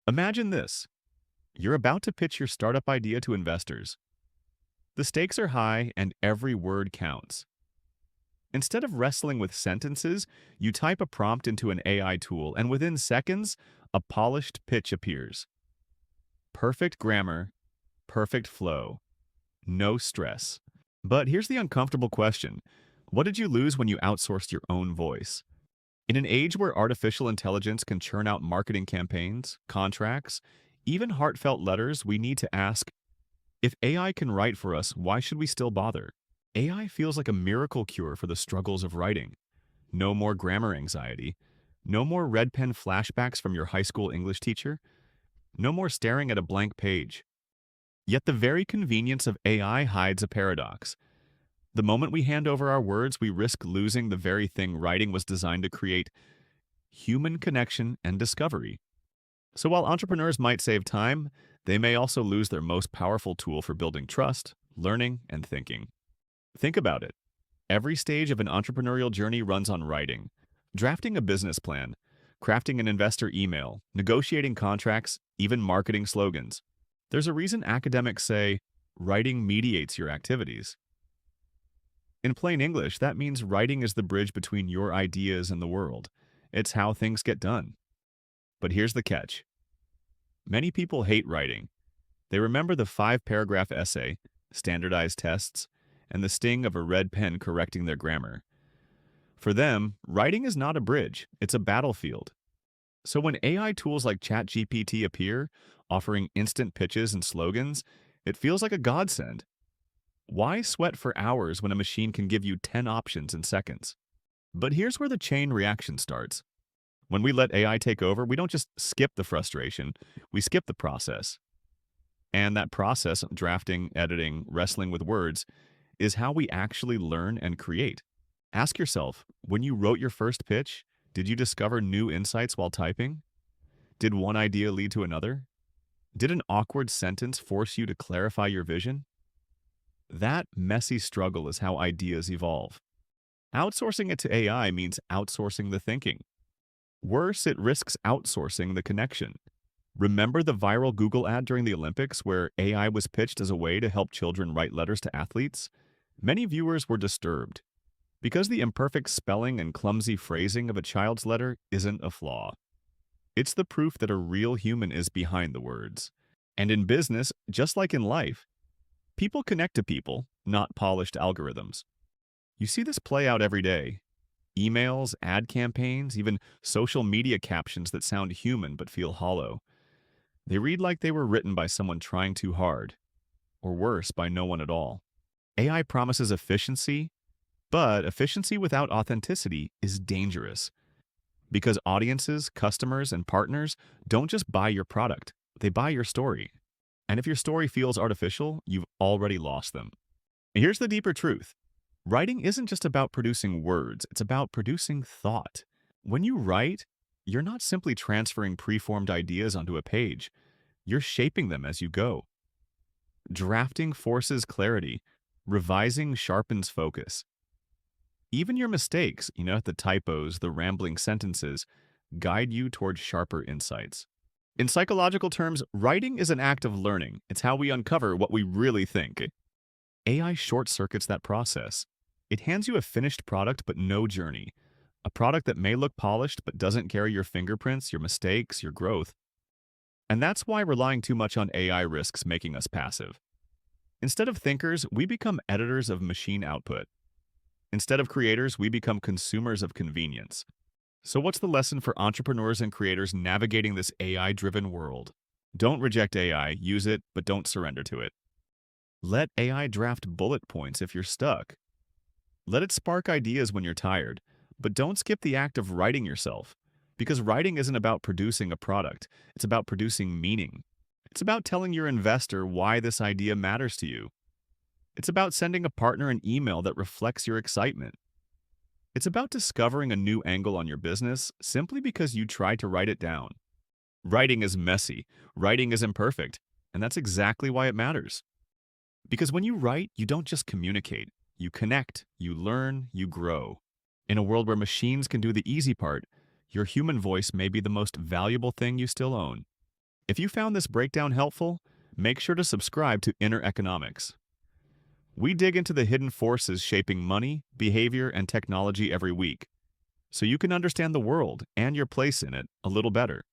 Imagine this. You're about to pitch your startup idea to investors. The stakes are high and every word counts. Instead of wrestling with sentences, you type a prompt into an AI tool, and within seconds, a polished pitch appears. Perfect grammar, perfect flow, no stress. But here's the uncomfortable question. What did you lose when you outsourced your own voice? In an age where artificial intelligence can churn out marketing campaigns, contracts, even heartfelt letters, we need to ask, if AI can write for us, why should we still bother? AI feels like a miracle cure for the struggles of writing. No more grammar anxiety. No more red pen flashbacks from your high school English teacher. No more staring at a blank page. Yet the very convenience of AI hides a paradox. The moment we hand over our words, we risk losing the very thing writing was designed to create: human connection and discovery. So while entrepreneurs might save time, they may also lose their most powerful tool for building trust, learning, and thinking. Think about it. Every stage of an entrepreneurial journey runs on writing. Drafting a business plan, crafting an investor email, negotiating contracts, even marketing slogans. There's a reason academics say writing mediates your activities. In plain English, that means writing is the bridge between your ideas and the world. It's how things get done. But here's the catch. Many people hate writing. They remember the 5-paragraph essay, standardized tests, and the sting of a red pen correcting their grammar. For them, writing is not a bridge, it's a battlefield. So when AI tools like ChatGPT appear, offering instant pitches and slogans, it feels like a godsend. Why sweat for hours when a machine can give you 10 options in seconds? But here's where the chain reaction starts. When we let AI take over, we don't just skip the frustration, we skip the process. And that process, drafting, editing, wrestling with words, is how we actually learn and create. Ask yourself, when you wrote your first pitch, did you discover new insights while typing? Did one idea lead to another? Did an awkward sentence force you to clarify your vision? That messy struggle is how ideas evolve. Outsourcing it to AI means outsourcing the thinking. Worse, it risks outsourcing the connection. Remember the viral Google ad during the Olympics where AI was pitched as a way to help children write letters to athletes? Many viewers were disturbed because the imperfect spelling and clumsy phrasing of a child's letter isn't a flaw. It's the proof that a real human is behind the words. And in business, just like in life, people connect to people, not polished algorithms. You see this play out every day. Emails, ad campaigns, even social media captions that sound human but feel hollow. They read like they were written by someone trying too hard, or worse, by no one at all. AI promises efficiency, but efficiency without authenticity is dangerous. Because audiences, customers, and partners don't just buy your product, they buy your story. And if your story feels artificial, you've already lost them. And here's the deeper truth. Writing isn't just about producing words, it's about producing thought. When you write, you're not simply transferring preformed ideas onto a page. You're shaping them as you go. Drafting forces clarity. Revising sharpens focus. Even your mistakes, the typos, the rambling sentences, guide you towards sharper insights. In psychological terms, writing is an act of learning. It's how we uncover what we really think. AI short-circuits that process. It hands you a finished product but no journey. A product that may look polished but doesn't carry your fingerprints, your mistakes, your growth. And that's why relying too much on AI risks making us passive. Instead of thinkers, we become editors of machine output. Instead of creators, we become consumers of convenience. So what's the lesson for entrepreneurs and creators navigating this AI-driven world? Don't reject AI, use it, but don't surrender to it. Let AI draft bullet points if you're stuck. Let it spark ideas when you're tired, but don't skip the act of writing yourself. Because writing isn't about producing a product, it's about producing meaning. It's about telling your investor why this idea matters to you. It's about sending a partner an email that reflects your excitement. It's about discovering a new angle on your business simply because you tried to write it down. Writing is messy, writing is imperfect, and that's exactly why it matters. Because when you write, you don't just communicate, you connect, you learn, you grow. In a world where machines can do the easy part, your human voice may be the most valuable thing you still own. If you found this breakdown helpful, make sure to subscribe to Inner Economics. We dig into the hidden forces shaping money, behavior, and technology every week, so you can understand the world and your place in it a little better.